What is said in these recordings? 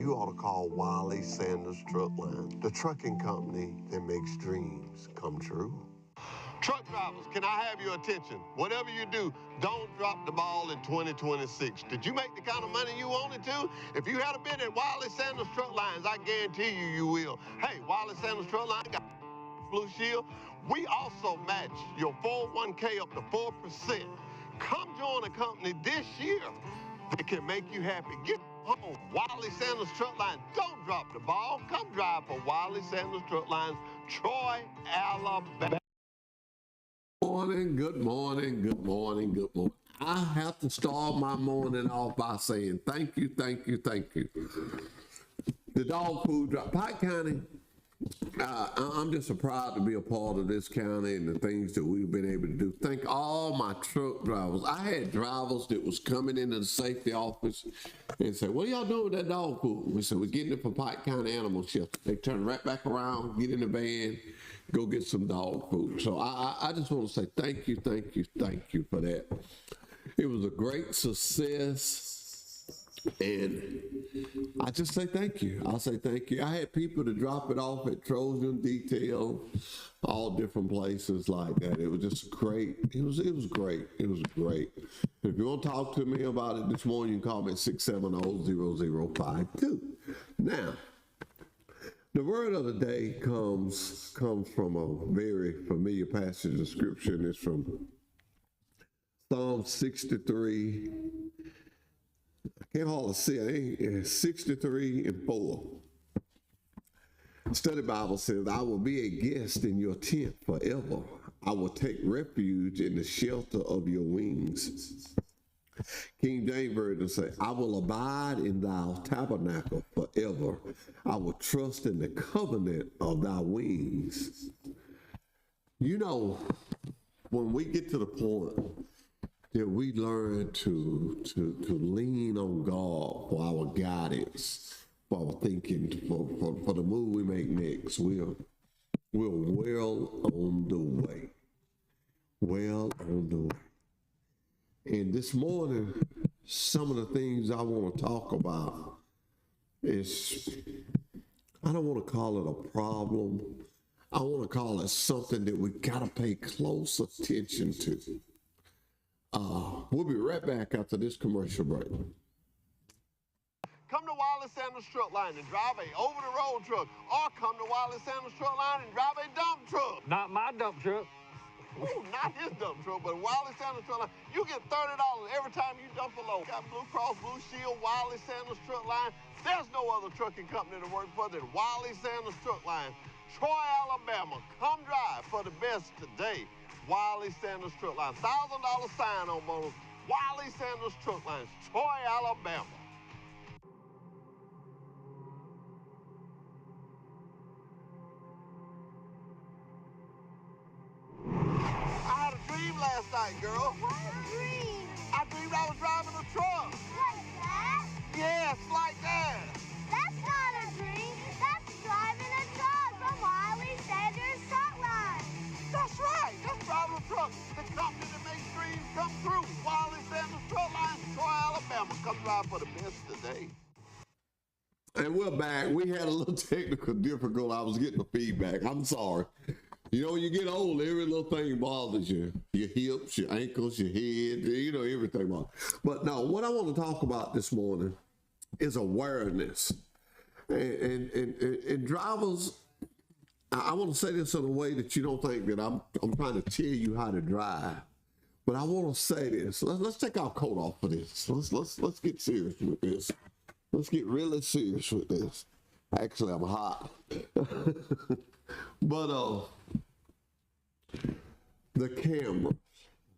You ought to call Wiley Sanders Truck Line, the trucking company that makes dreams come true. Truck drivers, can I have your attention? Whatever you do, don't drop the ball in 2026. Did you make the kind of money you wanted to? If you had a bid at Wiley Sanders Truck Lines, I guarantee you will. Hey, Wiley Sanders Truck Line got Blue Shield. We also match your 401k up to 4%. Come join a company this year that can make you happy. Get home. Wiley Sanders Truck Line. Don't drop the ball. Come drive for Wiley Sanders Truck Lines, Troy, Alabama. Morning, good morning, good morning, good morning. I have to start my morning off by saying thank you, thank you, thank you. The dog food drop, Pike County, I'm just so proud to be a part of this county and the things that we've been able to do. Thank all my truck drivers. I had drivers that was coming into the safety office and say, "What are y'all doing with that dog food?" We said, "We're getting it from Pike County Animal Shelter." They turn right back around, get in the van, go get some dog food. So I just want to say thank you, thank you, thank you for that. It was a great success. And I just say thank you. I'll say thank you. I had people to drop it off at Trojan Detail, all different places like that. It was just great. It was great. It was great. If you want to talk to me about it this morning, you can call me at 670-0052. Now, the word of the day comes from a very familiar passage of scripture, and it's from Psalm 63. I can't hardly see it. It's 63 and 4. Study Bible says, "I will be a guest in your tent forever. I will take refuge in the shelter of your wings." King James Version say, "I will abide in thy tabernacle forever. I will trust in the covenant of thy wings." You know, when we get to the point that we learn to lean on God for our guidance, for our thinking, for the move we make next, we're well on the way. Well on the way. And this morning, some of the things I want to talk about is, I don't want to call it a problem. I want to call it something that we got to pay close attention to. We'll be right back after this commercial break. Come to Wiley Sanders Truck Line and drive a over-the-road truck, or come to Wiley Sanders Truck Line and drive a dump truck. Not my dump truck. Ooh, not his dump truck, but Wiley Sanders Truck Line. You get $30 every time you dump a load. Got Blue Cross Blue Shield, Wiley Sanders Truck Line. There's no other trucking company to work for than Wiley Sanders Truck Line, Troy, Alabama. Come drive for the best today. Wiley Sanders Truck Line. $1,000 sign-on bonus. Wiley Sanders Truck Lines, Troy, Alabama. I had a dream last night, girl. What dream? I dreamed I was driving a truck. Like that? Yes, like that. That's not a dream. That's driving a truck from Wiley Sanders Truck Line. That's right. That's driving a truck. The company that makes dreams come true. Wiley Sanders Truck Line, Troy, Alabama. Come drive for the best today. And we're back. We had a little technical difficulty. I was getting the feedback. I'm sorry. You know, when you get old, every little thing bothers you. Your hips, your ankles, your head, you know, everything bothers. But no, what I want to talk about this morning is awareness. And drivers, I want to say this in a way that you don't think that I'm trying to tell you how to drive. But I want to say this. Let's take our coat off for this. Let's get serious with this. Let's get really serious with this. Actually, I'm hot. But the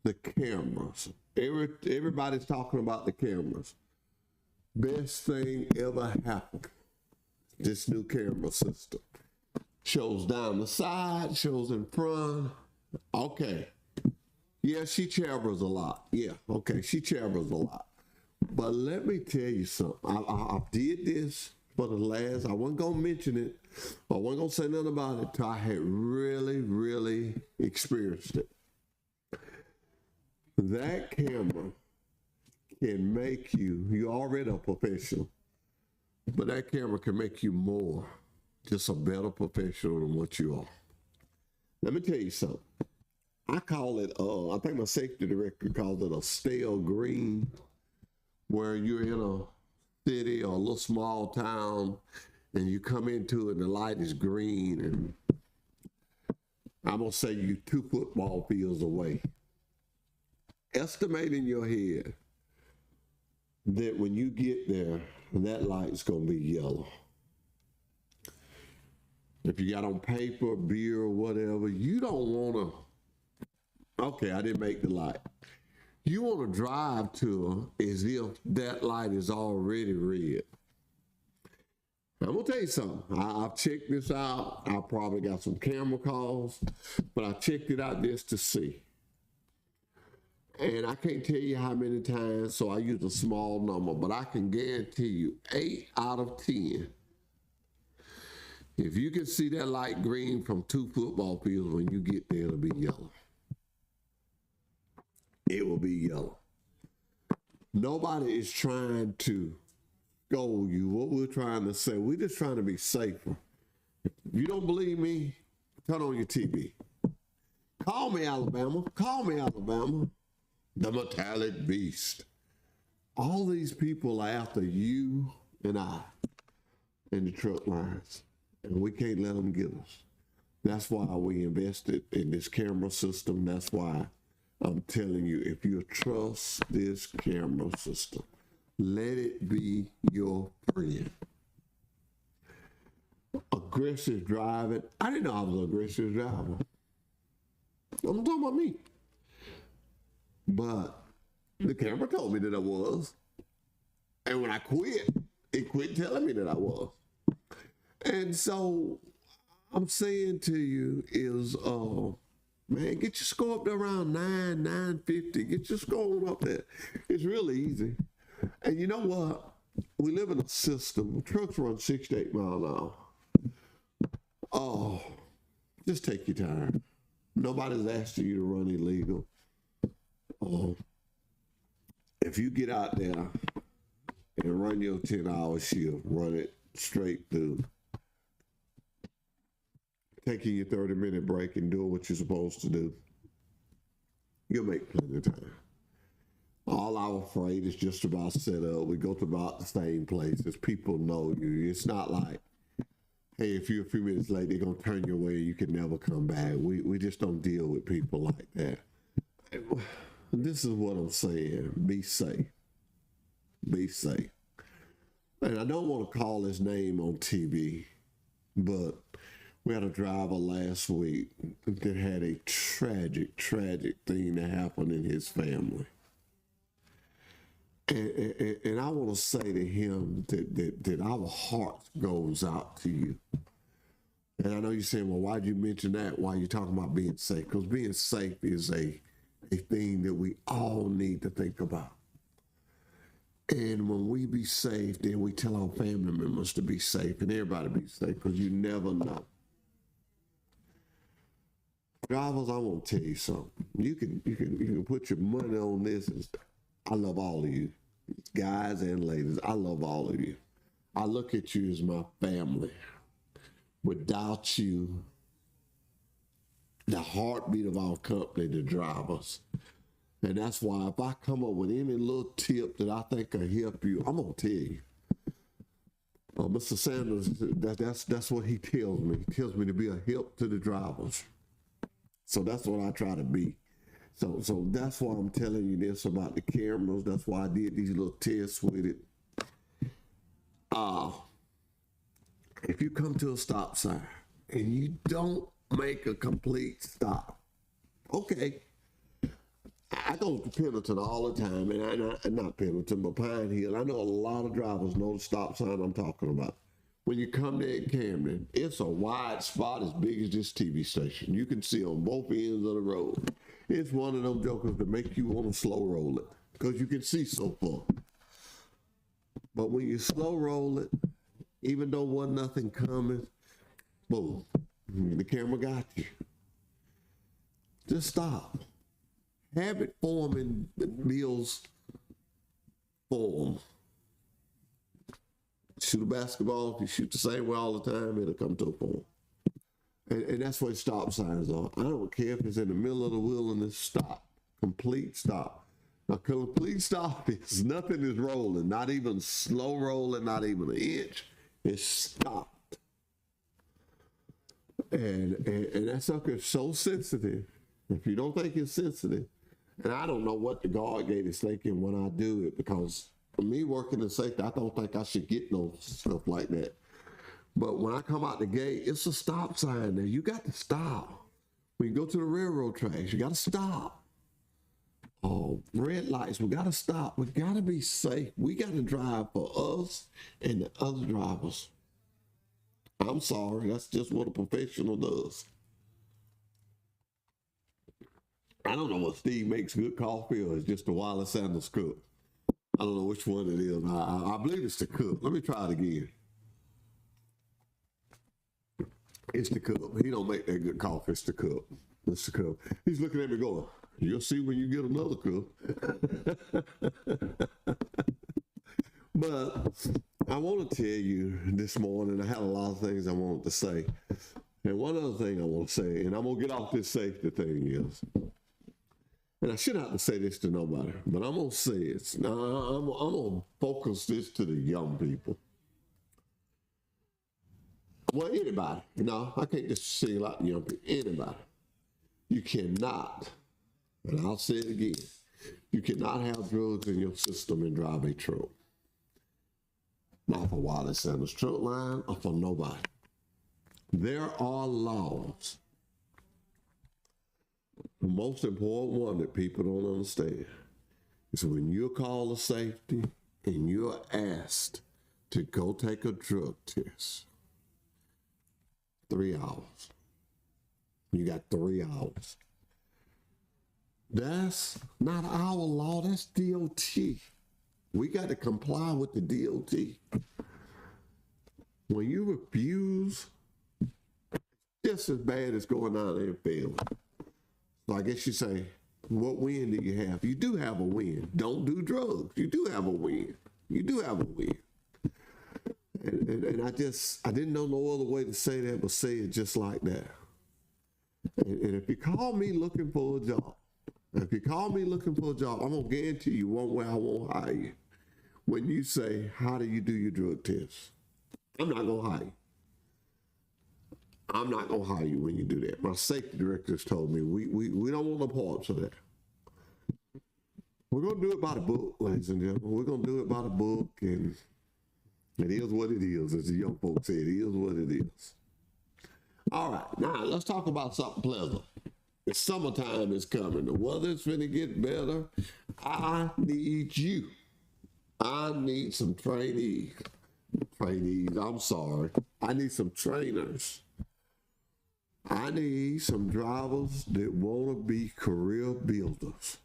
cameras. Everybody's talking about the cameras. Best thing ever happened. This new camera system. Shows down the side, shows in front. Okay. Yeah, she chatters a lot. Yeah, okay, she chatters a lot. But let me tell you something. I did this for the last, I wasn't going to mention it. I wasn't going to say nothing about it until I had really experienced it. That camera can make you, you're already a professional, But that camera can make you more, just a better professional than what you are. Let me tell you something. I call it, I think my safety director calls it a stale green, where you're in a city or a little small town and you come into it and the light is green, and I'm going to say you 2 football fields away. Estimate in your head that when you get there, that light's going to be yellow. If you got on paper, beer, or whatever, you don't want to, okay, I didn't make the light. You want to drive to her as if that light is already red. I'm going to tell you something. I've checked this out. I probably got some camera calls, but I checked it out just to see. And I can't tell you how many times, so I use a small number, but I can guarantee you 8 out of 10. If you can see that light green from 2 football fields, when you get there, it'll be yellow. It will be yellow. Nobody is trying to scold you. What we're trying to say, we're just trying to be safer. If you don't believe me, turn on your TV. Call me, Alabama. Call me, Alabama. The metallic beast. All these people are after you and I and the truck lines, and we can't let them get us. That's why we invested in this camera system. That's why I'm telling you, if you trust this camera system, let it be your friend. Aggressive driving. I didn't know I was an aggressive driver. I'm talking about me. But the camera told me that I was. And when I quit, it quit telling me that I was. And so I'm saying to you is, man, get your score up to around 950. Get your score on up there. It's really easy. And you know what? We live in a system. Trucks run 68 miles an hour. Oh, just take your time. Nobody's asking you to run illegal. If you get out there and run your 10-hour shift, run it straight through, taking your 30-minute break and doing what you're supposed to do, you'll make plenty of time. All our freight is just about set up. We go to about the same places. People know you. It's not like, hey, if you're a few minutes late, they're going to turn your way and you can never come back. We just don't deal with people like that. This is what I'm saying. Be safe. Be safe. And I don't want to call his name on TV, but we had a driver last week that had a tragic thing that happened in his family. And I want to say to him that our heart goes out to you. And I know you're saying, well, why'd you mention that? Why are you talking about being safe? Because being safe is a thing that we all need to think about. And when we be safe, then we tell our family members to be safe, and everybody be safe, because you never know. Drivers, I want to tell you something. You can put your money on this. I love all of you, guys and ladies. I love all of you. I look at you as my family. Without you, the heartbeat of our company, the drivers. And that's why if I come up with any little tip that I think will help you, I'm going to tell you. Mr. Sanders, that's what he tells me. He tells me to be a help to the drivers. So that's what I try to be. So that's why I'm telling you this about the cameras. That's why I did these little tests with it. If you come to a stop sign and you don't make a complete stop, okay. I go to Pendleton all the time, and not Pendleton, but Pine Hill. I know a lot of drivers know the stop sign I'm talking about. When you come there at Camden, it's a wide spot as big as this TV station. You can see on both ends of the road. It's one of them jokers that make you want to slow roll it because you can see so far. But when you slow roll it, even though wasn't nothing coming, boom, the camera got you. Just stop. Habit forming builds form. Shoot a basketball, if you shoot the same way all the time, it'll come to a point. And that's what stop signs are. I don't care if it's in the middle of the wilderness, stop. Complete stop. A complete stop is nothing is rolling, not even slow rolling, not even an inch. It's stopped. And that sucker is so sensitive. If you don't think it's sensitive, and I don't know what the guard gate is thinking when I do it, because for me working in safety, I don't think I should get no stuff like that. But when I come out the gate, it's a stop sign there. You got to stop. When you go to the railroad tracks, you got to stop. Oh, red lights, we got to stop. We got to be safe. We got to drive for us and the other drivers. I'm sorry, that's just what a professional does. I don't know what Steve makes good coffee or it's just the Wiley Sanders cook. I don't know which one it is. I believe it's the cook. Let me try it again. It's the cook. He don't make that good coffee. It's the cook. It's the cook. He's looking at me going, you'll see when you get another cook. But I want to tell you this morning, I had a lot of things I wanted to say. And one other thing I want to say, and I'm going to get off this safety thing is, and I shouldn't have to say this to nobody, but I'm going to say it. Now, I'm going to focus this to the young people. Well, anybody. No, I can't just single out the young people. Anybody. You cannot, and I'll say it again, you cannot have drugs in your system and drive a truck. Not for Wiley Sanders truck line or for nobody. There are laws. The most important one that people don't understand is when you're called to safety and you're asked to go take a drug test. 3 hours. You got 3 hours. That's not our law, that's DOT. We got to comply with the DOT. When you refuse, just as bad as going out there and failing. So I guess you say, what win do you have? You do have a win. Don't do drugs. You do have a win. You do have a win. And I didn't know no other way to say that but say it just like that. And if you call me looking for a job, I'm going to guarantee you one way I won't hire you. When you say, how do you do your drug test? I'm not going to hire you. I'm not going to hire you when you do that. My safety directors told me, we don't want no parts of that. We're going to do it by the book, ladies and gentlemen. We're going to do it by the book, and it is what it is, as the young folks say. It is what it is. All right, now let's talk about something pleasant. The summertime is coming. The weather's finna get better. I need you. I need some trainees. I'm sorry. I need some trainers. I need some drivers that want to be career builders.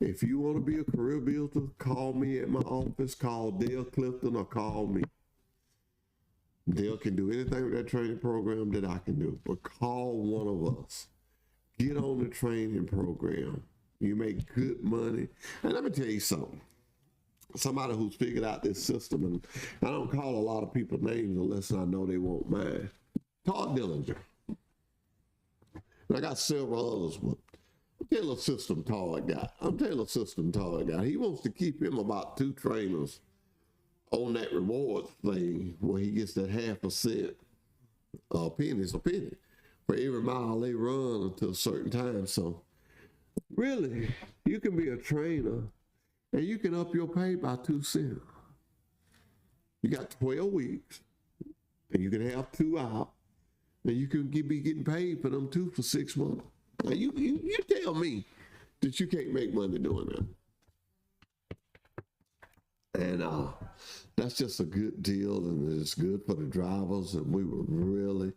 If you want to be a career builder, call me at my office, call Dale Clifton, or call me. Dale can do anything with that training program that I can do, but call one of us. Get on the training program. You make good money. And let me tell you something. Somebody who's figured out this system, and I don't call a lot of people names unless I know they won't mind. Todd Dillinger. And I got several others, but I'm telling a system Todd got. He wants to keep him about 2 trainers on that reward thing where he gets that 0.5%, pennies a penny for every mile they run until a certain time. So really, you can be a trainer and you can up your pay by 2 cents. You got 12 weeks and you can have 2 out and you can be getting paid for them 2 for 6 months. Now you tell me that you can't make money doing that. And that's just a good deal, and it's good for the drivers, and we would really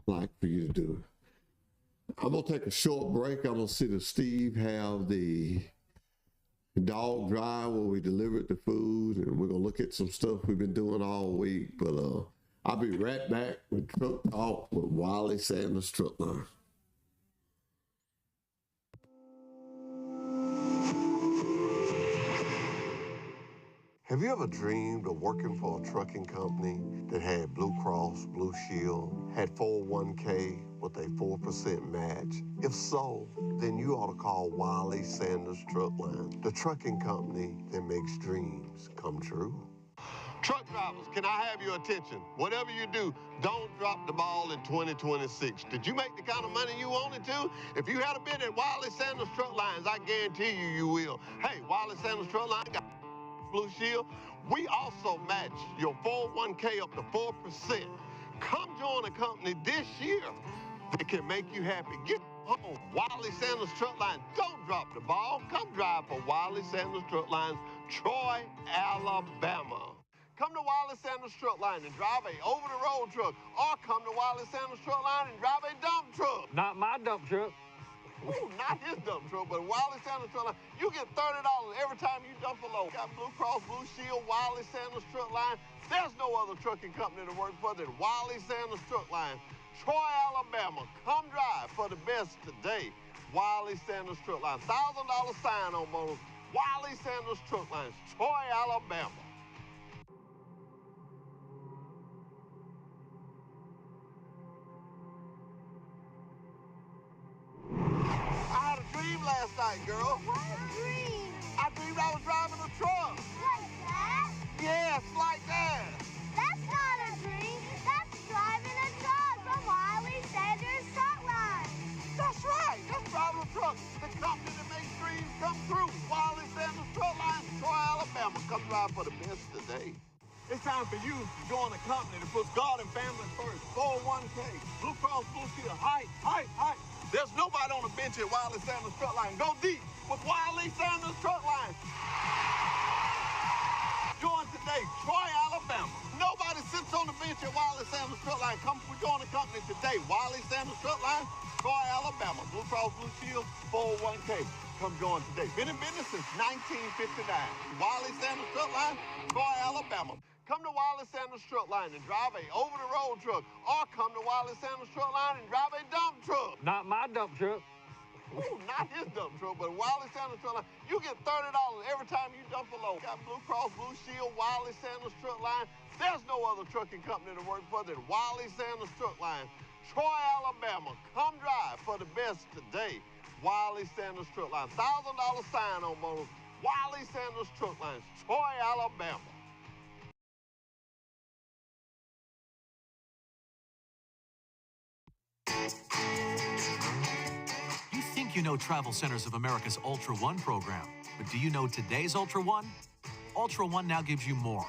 like for you to do it. I'm going to take a short break. I'm going to see that Steve have the dog drive where we delivered the food, and we're going to look at some stuff we've been doing all week. But I'll be right back with Truck Talk with Wiley Sanders Truck Line. Have you ever dreamed of working for a trucking company that had Blue Cross, Blue Shield, had 401k with a 4% match? If so, then you ought to call Wiley Sanders Truckline, the trucking company that makes dreams come true. Truck drivers, can I have your attention? Whatever you do, don't drop the ball in 2026. Did you make the kind of money you wanted to? If you had been at Wiley Sanders Truck Lines, I guarantee you will. Hey, Wiley Sanders Truck Line got Blue Shield. We also match your 401k up to 4%. Come join a company this year that can make you happy. Get home. Wiley Sanders Truck Line. Don't drop the ball. Come drive for Wiley Sanders Truck Lines, Troy, Alabama. Come to Wiley Sanders Truck Line and drive a over-the-road truck, or come to Wiley Sanders Truck Line and drive a dump truck. Not my dump truck. Ooh, not his dump truck, but Wiley Sanders Truck Line. You get $30 every time you dump a load. Got Blue Cross, Blue Shield, Wiley Sanders Truck Line. There's no other trucking company to work for than Wiley Sanders Truck Line, Troy, Alabama. Come drive for the best today. Wiley Sanders Truck Line. $1,000 sign-on bonus. Wiley Sanders Truck Line, Troy, Alabama. I had a dream last night, girl. What a dream! I dreamed I was driving a truck. Like that? Yes, like that. That's not a dream. That's driving a truck from Wiley Sanders Truck Line. That's right. That's driving a truck. The company that makes dreams come true. Wiley Sanders Truck Line, Troy, Alabama. Come drive for the best today. It's time for you to join a company that puts God and family first. 401k, Blue Cross Blue Shield, height. There's nobody on the bench at Wiley Sanders Truck Line. Go deep with Wiley Sanders Truck Line. Join today, Troy, Alabama. Nobody sits on the bench at Wiley Sanders Truck Line. Come join the company today, Wiley Sanders Truck Line, Troy, Alabama. Blue Cross Blue Shield, 401k. Come join today. Been in business since 1959. Wiley Sanders Truck Line, Troy, Alabama. Come to Wiley Sanders Truck Line and drive a over-the-road truck, or come to Wiley Sanders Truck Line and drive a dump truck. Not my dump truck. Ooh, not his dump truck, but Wiley Sanders Truck Line. You get $30 every time you dump a load. Got Blue Cross Blue Shield, Wiley Sanders Truck Line. There's no other trucking company to work for than Wiley Sanders Truck Line, Troy, Alabama. Come drive for the best today. Wiley Sanders Truck Line. $1,000 sign-on bonus. Wiley Sanders Truck Line, Troy, Alabama. You think you know Travel Centers of America's Ultra One program, but do you know today's Ultra One? Ultra One now gives you more.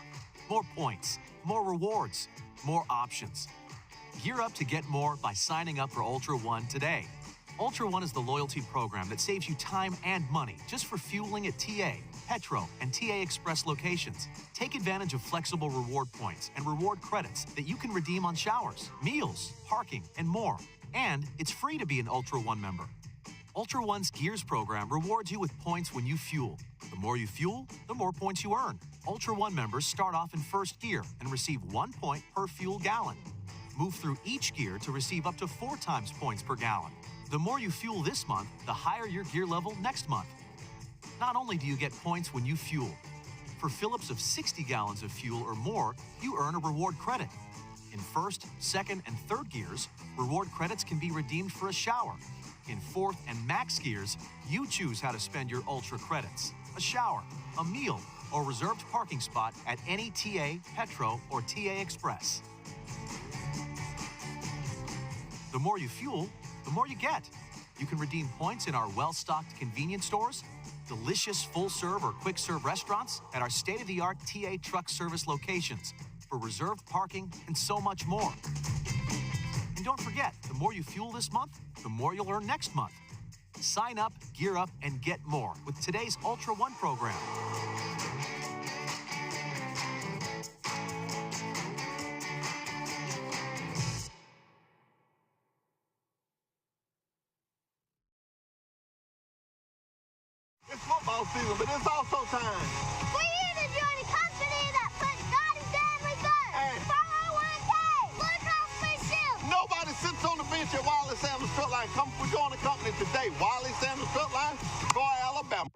More points, more rewards, more options. Gear up to get more by signing up for Ultra One today. Ultra One is the loyalty program that saves you time and money just for fueling at TA, Petro, and TA Express locations. Take advantage of flexible reward points and reward credits that you can redeem on showers, meals, parking, and more. And it's free to be an Ultra One member. Ultra One's Gears program rewards you with points when you fuel. The more you fuel, the more points you earn. Ultra One members start off in first gear and receive 1 point per fuel gallon. Move through each gear to receive up to 4 times points per gallon. The more you fuel this month, the higher your gear level next month. Not only do you get points when you fuel, for fill-ups of 60 gallons of fuel or more, you earn a reward credit. In first, second, and third gears, reward credits can be redeemed for a shower. In fourth and max gears, you choose how to spend your Ultra credits: a shower, a meal, or reserved parking spot at any TA, Petro, or TA Express. The more you fuel, the more you get. You can redeem points in our well-stocked convenience stores, delicious full-serve or quick-serve restaurants, at our state-of-the-art TA truck service locations, for reserved parking, and so much more. And don't forget, the more you fuel this month, the more you'll earn next month. Sign up, gear up, and get more with today's Ultra One program. It's football season, but it's also time. We're here to join a company that puts God and family first. Hey. 401k, Blue Cross Blue Shield. Nobody sits on the bench at Wiley Sanders Truck Line. Come join the company today. Wiley Sanders Truck Line, Troy, Alabama.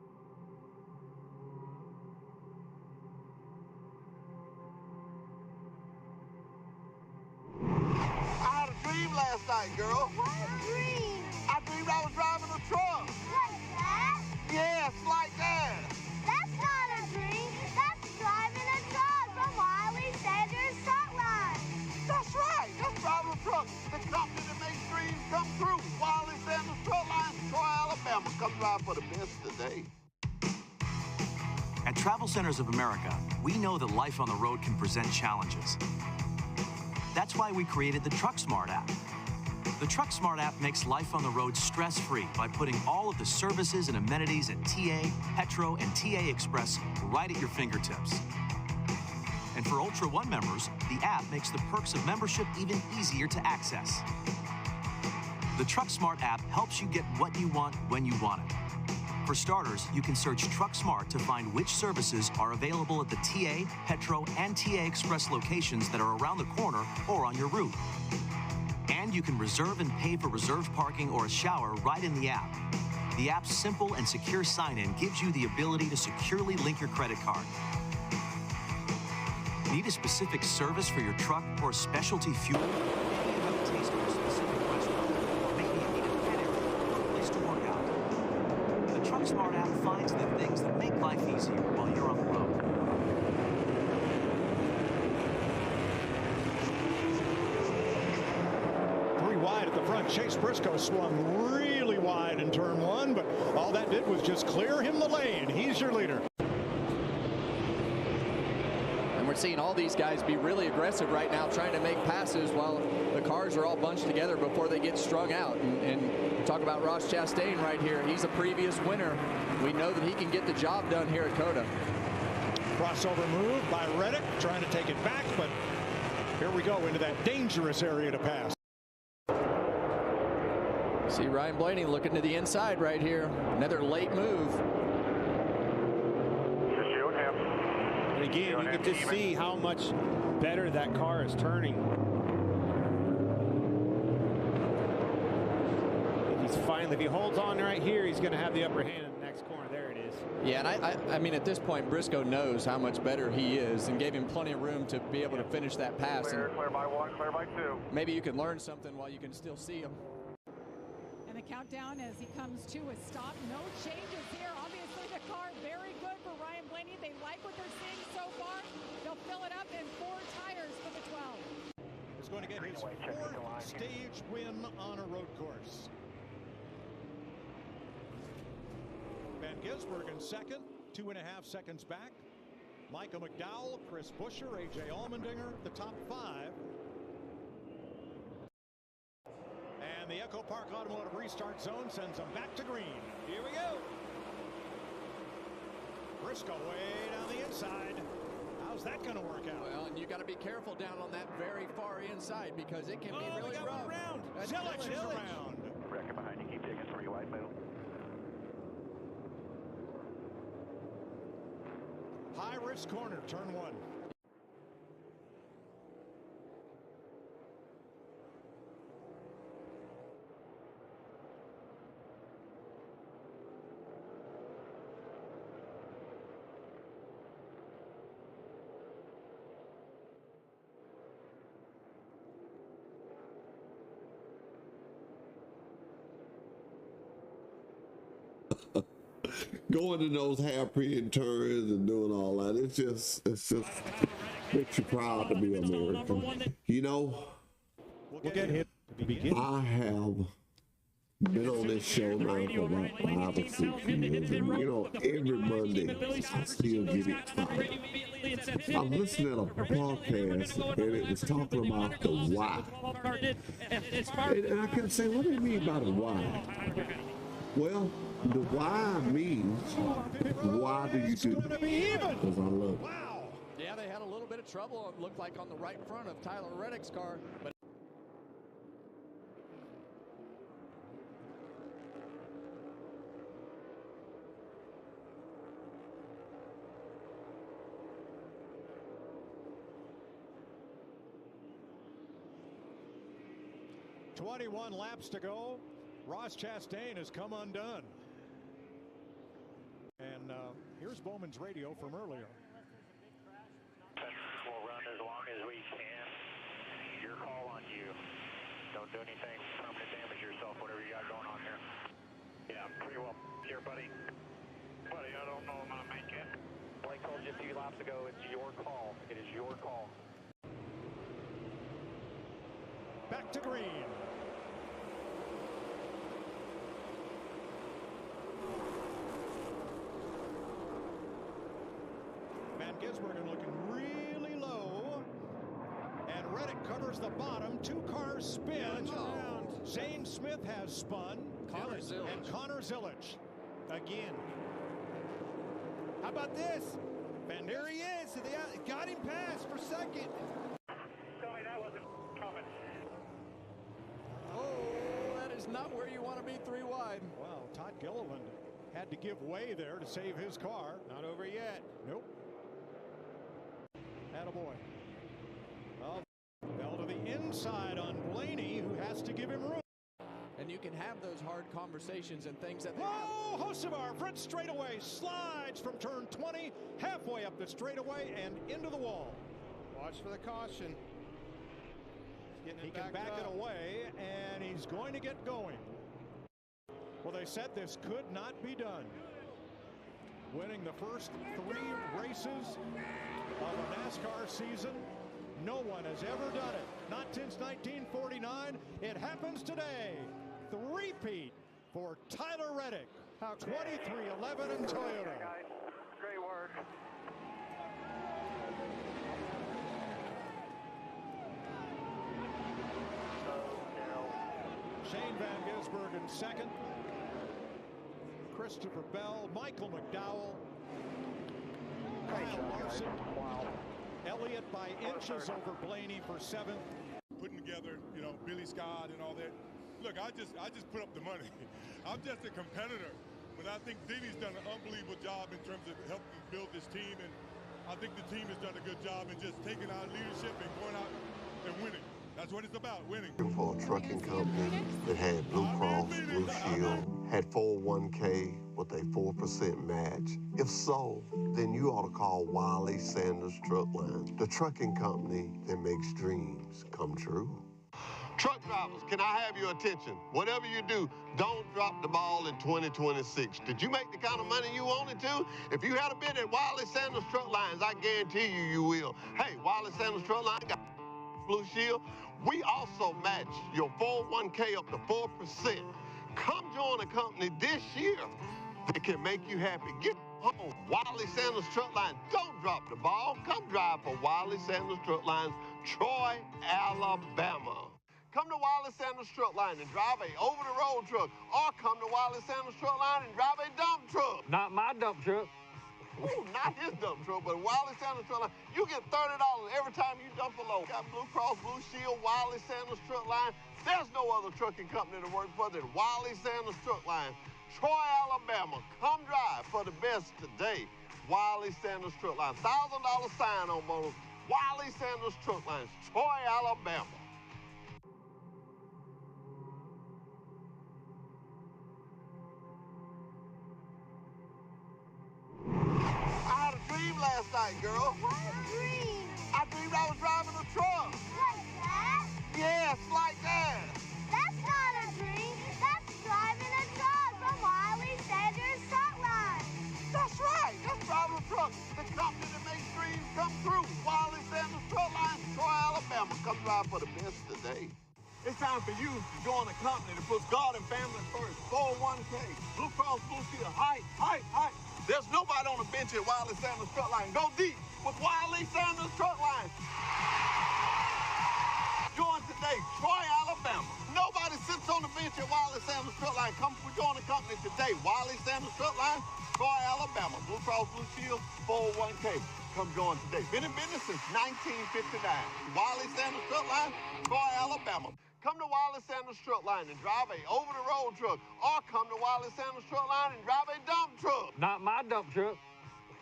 night, girl? What a dream. I dreamed I was driving a truck. Like that? Yes, like that. That's not a dream. That's driving a truck from Wiley Sanders Truck Line. That's right. That's driving a truck. The company that makes dreams come true. Wiley Sanders Truck Line, Troy, Alabama. Come drive for the best today. At Travel Centers of America, we know that life on the road can present challenges. That's why we created the Truck Smart app. The Truck Smart app makes life on the road stress-free by putting all of the services and amenities at TA, Petro, and TA Express right at your fingertips. And for Ultra One members, the app makes the perks of membership even easier to access. The Truck Smart app helps you get what you want when you want it. For starters, you can search Truck Smart to find which services are available at the TA, Petro, and TA Express locations that are around the corner or on your route. And you can reserve and pay for reserved parking or a shower right in the app. The app's simple and secure sign-in gives you the ability to securely link your credit card. Need a specific service for your truck or a specialty fuel? Maybe you have a taste for a specific restaurant. Maybe you need a pet area or a place to work out. The Truck Smart app finds the things that make life easier while you're on the road. 3 wide at the front. Chase Briscoe swung really wide in turn 1, but all that did was just clear him the lane. He's your leader. And we're seeing all these guys be really aggressive right now, trying to make passes while the cars are all bunched together before they get strung out. And talk about Ross Chastain right here. He's a previous winner. We know that he can get the job done here at COTA. Crossover move by Reddick, trying to take it back, but here we go into that dangerous area to pass. See Ryan Blaney looking to the inside right here. Another late move. And again, you can just see how much better that car is turning. If he holds on right here, he's going to have the upper hand in the next corner. There it is. Yeah, and I mean, at this point, Briscoe knows how much better he is and gave him plenty of room to be able to finish that pass. Clear by 1, clear by 2. Maybe you can learn something while you can still see him. And the countdown as he comes to a stop. No changes here. Obviously, the car very good for Ryan Blaney. They like what they're seeing so far. They'll fill it up in 4 tires for the 12. He's going to get his 4th stage win on a road course. Van Gisbergen in 2nd, 2.5 seconds back. Micah McDowell, Chris Buescher, A.J. Allmendinger, the top 5. And the Echo Park Automotive restart zone sends them back to green. Here we go. Briscoe way down the inside. How's that going to work out? Well, and you got to be careful down on that very far inside because it can be really rough. Zillich is around. Wrecker behind you, keep taking 3 wide middle. High risk corner, turn 1. Going in those hairpin turns and doing all that, it's just makes you proud to be American. You know, We'll get hit to begin. I have been on this show now for about 5 or 6 years, and you know, every Monday I still get excited. I'm listening to a podcast and it was talking about the why. And I can say, what do you mean by the why? Well, the why means, why do you do it? Because I love it. Wow. Yeah, they had a little bit of trouble, it looked like, on the right front of Tyler Reddick's car. But .21 laps to go. Ross Chastain has come undone. And here's Bowman's radio from earlier. We'll run as long as we can. Your call on you. Don't do anything permanent damage to yourself, whatever you got going on here. Yeah, pretty well here, buddy. Buddy, I don't know if I'm gonna make it. Blake told you a few laps ago, it's your call. It is your call. Back to green. Van Gisbergen looking really low. And Reddick covers the bottom. 2 cars spin. Zane Smith has spun. And Connor Zilic. Again. How about this? And there he is. Got him past for second. Tell me that wasn't coming. Oh, that is not where you want to be 3 wide. Wow, Todd Gilliland had to give way there to save his car. Not over yet. Nope. Attaboy. Well, fell to the inside on Blaney, who has to give him room. And you can have those hard conversations and things that they Whoa, Hocevar, front straightaway, slides from turn 20, halfway up the straightaway and into the wall. Watch for the caution. He can back it away, and he's going to get going. Well, they said this could not be done. Winning the first 3 races of a NASCAR season. No one has ever done it. Not since 1949. It happens today. Three-peat for Tyler Reddick. 23-11 in Toyota. Guys, great work. Shane Van Gisbergen second. Christopher Bell, Michael McDowell, Kyle Larson, Elliott by inches over Blaney for 7th. Putting together, Billy Scott and all that. Look, I just put up the money. I'm just a competitor, but I think Dini's done an unbelievable job in terms of helping build this team, and I think the team has done a good job in just taking our leadership and going out and winning. That's what it's about, winning. For a trucking company that had Blue Cross, Blue Shield, had 401k with a 4% match. If so, then you ought to call Wiley Sanders Truck Line, the trucking company that makes dreams come true. Truck drivers, can I have your attention? Whatever you do, don't drop the ball in 2026. Did you make the kind of money you wanted to? If you had a bid at Wiley Sanders Truck Lines, I guarantee you will. Hey, Wiley Sanders Truck Line got Blue Shield. We also match your 401k up to 4%. Come join a company this year that can make you happy. Get home. Wiley Sanders Truck Line. Don't drop the ball. Come drive for Wiley Sanders Truck Lines, Troy, Alabama. Come to Wiley Sanders Truck Line and drive a over-the-road truck, or come to Wiley Sanders Truck Line and drive a dump truck. Not my dump truck. Ooh, not his dump truck, but Wiley Sanders Truck Line. You get $30 every time you dump a load. Got Blue Cross, Blue Shield, Wiley Sanders Truck Line. There's no other trucking company to work for than Wiley Sanders Truck Line, Troy, Alabama. Come drive for the best today. Wiley Sanders Truck Line. $1,000 sign-on bonus. Wiley Sanders Truck Line, Troy, Alabama. I had a dream last night, girl. What a dream! I dreamed I was driving a truck. Like that? Yes, like that. That's not a dream. That's driving a truck from Wiley Sanders Truck Line. That's right. That's driving a truck. The company that makes dreams come true. Wiley Sanders Truck Line, Troy, Alabama. Come drive for the best today. It's time for you to join a company that puts God and family first. 401k, Blue Cross Blue Shield, height. There's nobody on the bench at Wiley Sanders Truck Line. Go deep with Wiley Sanders Truck Line. Join today, Troy, Alabama. Nobody sits on the bench at Wiley Sanders Truck Line. Come join the company today. Wiley Sanders Truck Line, Troy, Alabama. Blue Cross Blue Shield, 401k. Come join today. Been in business since 1959. Wiley Sanders Truck Line, Troy, Alabama. Come to Wiley Sanders Truck Line and drive a over-the-road truck, or come to Wiley Sanders Truck Line and drive a dump truck. Not my dump truck.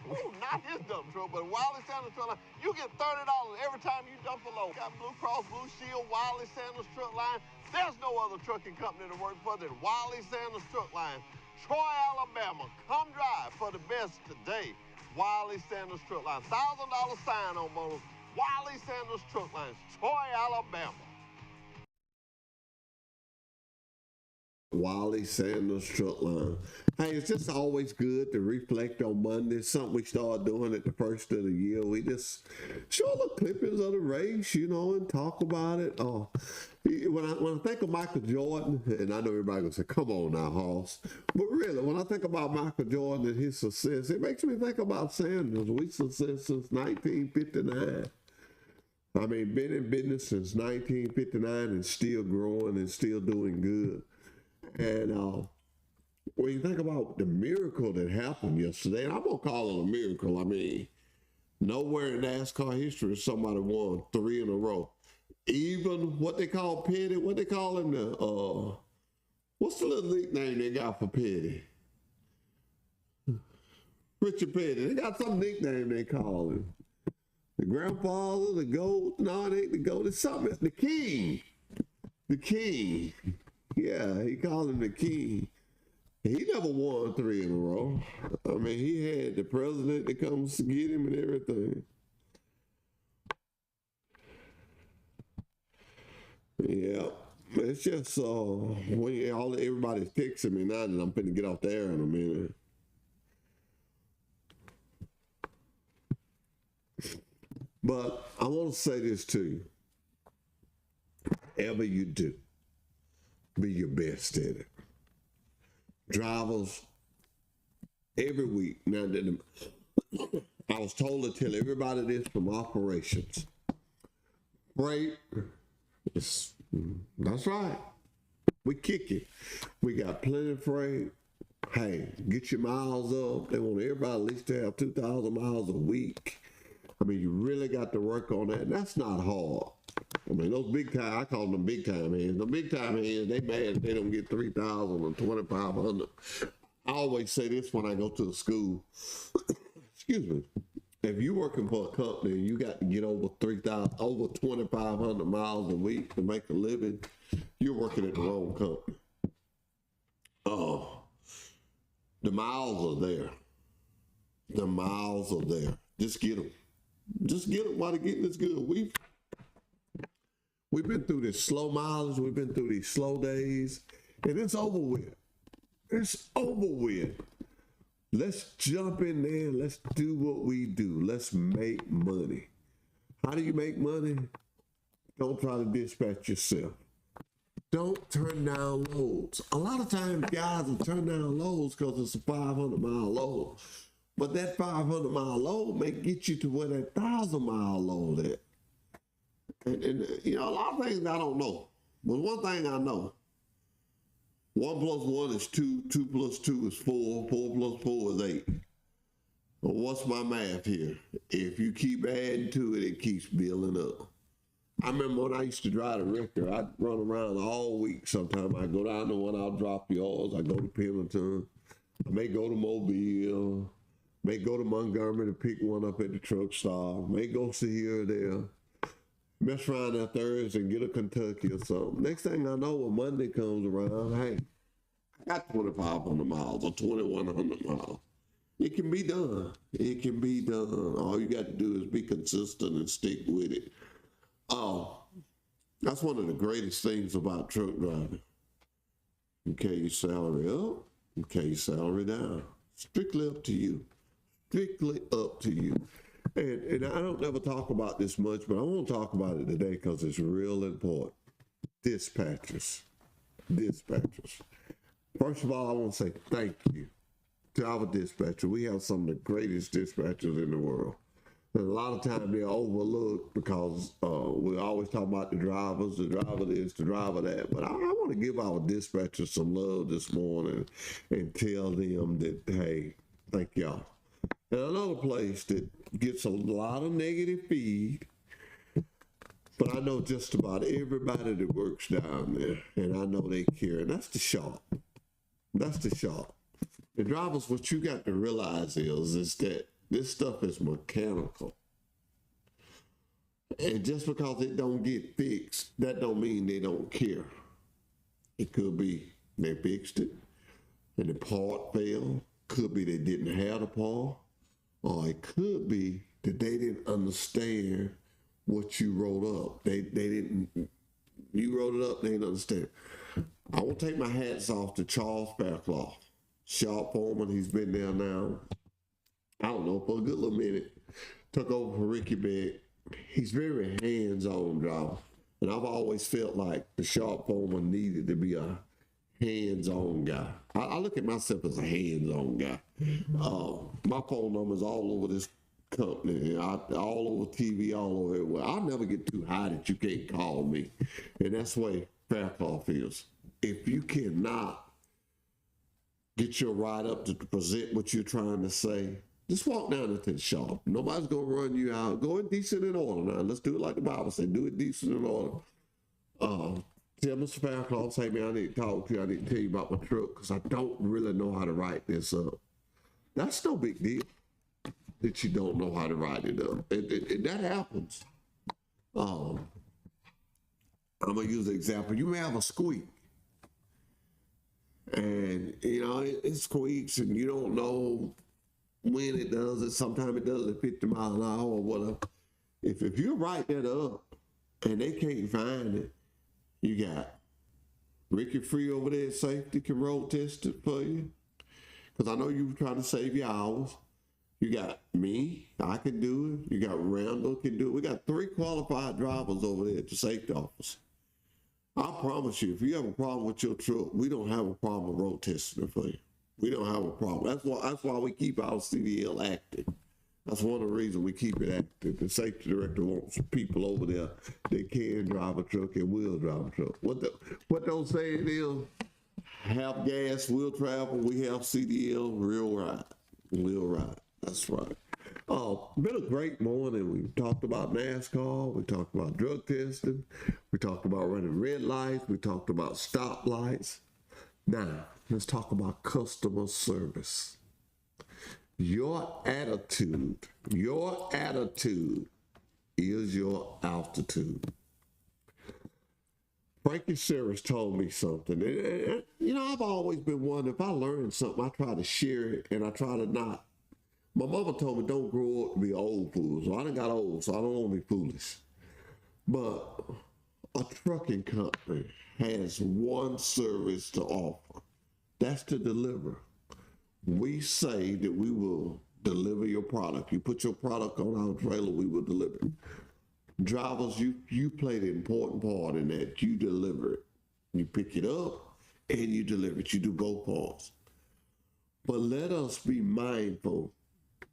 Ooh, not his dump truck, but Wiley Sanders Truck Line. You get $30 every time you dump a load. Got Blue Cross Blue Shield, Wiley Sanders Truck Line. There's no other trucking company to work for than Wiley Sanders Truck Line, Troy, Alabama. Come drive for the best today. Wiley Sanders Truck Line. $1,000 sign-on bonus. Wiley Sanders Truck Line, Troy, Alabama. Wiley Sanders Truck Line. Hey, it's just always good to reflect on Monday. It's something we started doing at the first of the year. We just show the clippings of the race, and talk about it. When I think of Michael Jordan, and I know everybody gonna say, "Come on now, Hoss," but really, when I think about Michael Jordan and his success, it makes me think about Sanders. We success since 1959. I mean, been in business since 1959 and still growing and still doing good. And when you think about the miracle that happened yesterday, and I'm going to call it a miracle. I mean, nowhere in NASCAR history has somebody won 3 in a row. Even what they call Petty, what they call him, what's the little nickname they got for Petty? Richard Petty. They got some nickname they call him. The grandfather, the goat, no, it ain't the goat, it's something, the king. The king. Yeah, he called him the king. He never won 3 in a row. I mean, he had the president that comes to get him and everything. Yeah, it's just when everybody's texting me now that I'm finna get off the air in a minute. But I want to say this to you. Whatever you do, be your best at it. Drivers, every week. Now, I was told to tell everybody this from operations. Freight, that's right. We kick it. We got plenty of freight. Hey, get your miles up. They want everybody at least to have 2,000 miles a week. I mean, you really got to work on that. And that's not hard. I mean, those big time, I call them big time hands. The big time hands, they mad if they don't get 3,000 or 2,500. I always say this when I go to the school. Excuse me. If you're working for a company and you got to get over 2,500 miles a week to make a living, you're working at the wrong company. The miles are there. The miles are there. Just get them. Just get them while they're getting this good. We've been through this slow mileage. We've been through these slow days, and it's over with. It's over with. Let's jump in there and let's do what we do. Let's make money. How do you make money? Don't try to dispatch yourself. Don't turn down loads. A lot of times guys will turn down loads because it's a 500-mile load. But that 500-mile load may get you to where that 1,000-mile load is. And a lot of things I don't know. But one thing I know, 1 plus 1 is 2, 2 plus 2 is 4, 4 plus 4 is 8. Well, what's my math here? If you keep adding to it, it keeps building up. I remember when I used to drive the wrecker, I'd run around all week. Sometimes I go down to one, I'll drop yards. I go to Pendleton. I may go to Mobile. May go to Montgomery to pick one up at the truck stop. May go see here or there. Mess around that Thursday and get a Kentucky or something. Next thing I know, when Monday comes around, hey, I got 2,500 miles or 2,100 miles. It can be done. It can be done. All you got to do is be consistent and stick with it. That's one of the greatest things about truck driving. You carry your salary up, you carry your salary down. Strictly up to you. Strictly up to you. And I don't ever talk about this much, but I want to talk about it today because it's real important. Dispatchers. First of all, I want to say thank you to our dispatcher. We have some of the greatest dispatchers in the world. And a lot of times they're overlooked because we always talk about the drivers, the driver this, the driver that. But I want to give our dispatchers some love this morning and tell them that, hey, thank y'all. And another place that gets a lot of negative feed, but I know just about everybody that works down there, and I know they care, and that's the shop. That's the shop. The drivers, what you got to realize is that this stuff is mechanical. And just because it don't get fixed, that don't mean they don't care. It could be they fixed it, and the part failed. Could be they didn't have the part. Or it could be that they didn't understand what you wrote up. They didn't, you wrote it up, they didn't understand. I want to take my hats off to Charles Fairclough, shop foreman. He's been there now, I don't know, for a good little minute. Took over for Ricky Beck. He's very hands-on driver. And I've always felt like the shop foreman needed to be a hands-on guy. I look at myself as a hands-on guy. My phone number's all over this company, all over TV, all over everywhere. I'll never get too high that you can't call me. And that's the way Fairclough feels. If you cannot get your ride up to present what you're trying to say, just walk down into the shop. Nobody's going to run you out. Go in decent in order now. Let's do it like the Bible said. Do it decent in order. Tell Mr. Fairclough, say, man, I need to talk to you. I need to tell you about my truck because I don't really know how to write this up. That's no big deal that you don't know how to write it up. That happens. I'm going to use an example. You may have a squeak. And, you know, it squeaks and you don't know when it does it. Sometimes it does at 50 miles an hour or whatever. If you write that up and they can't find it, you got Ricky Free over there at Safety can road test it for you. Because I know you were trying to save your hours. You got me, I can do it. You got Randall can do it. We got 3 qualified drivers over there at the safety office. I promise you, if you have a problem with your truck, we don't have a problem road testing it for you. We don't have a problem. That's why we keep our CDL active. That's one of the reasons we keep it active. The safety director wants people over there that can drive a truck and will drive a truck. What those saying is, have gas, we'll travel. We have CDL, we'll ride. We'll ride. That's right. Been a great morning. We talked about NASCAR. We talked about drug testing. We talked about running red lights. We talked about stoplights. Now, let's talk about customer service. Your attitude is your altitude. Frankie Sears told me something. And, you know, I've always been one, if I learn something, I try to share it and I try to not. My mama told me don't grow up to be old fool. So I done got old, so I don't want to be foolish. But a trucking company has one service to offer. That's to deliver. We say that we will deliver your product. You put your product on our trailer, we will deliver it. Drivers, you play the important part in that. You deliver it. You pick it up and you deliver it. You do both parts. But let us be mindful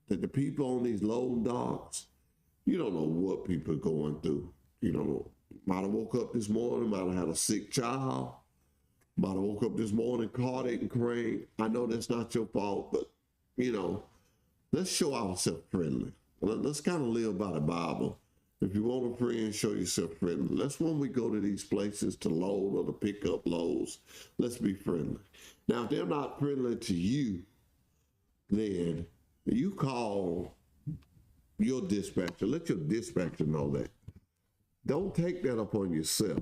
that the people on these load docks, you don't know what people are going through. You don't know. Might have woke up this morning, might have had a sick child, might have woke up this morning, cardiac and crank. I know that's not your fault, but, you know, let's show ourselves friendly. Let's kind of live by the Bible. If you want a friend, show yourself friendly. That's when we go to these places to load or to pick up loads. Let's be friendly. Now, if they're not friendly to you, then you call your dispatcher. Let your dispatcher know that. Don't take that upon yourself.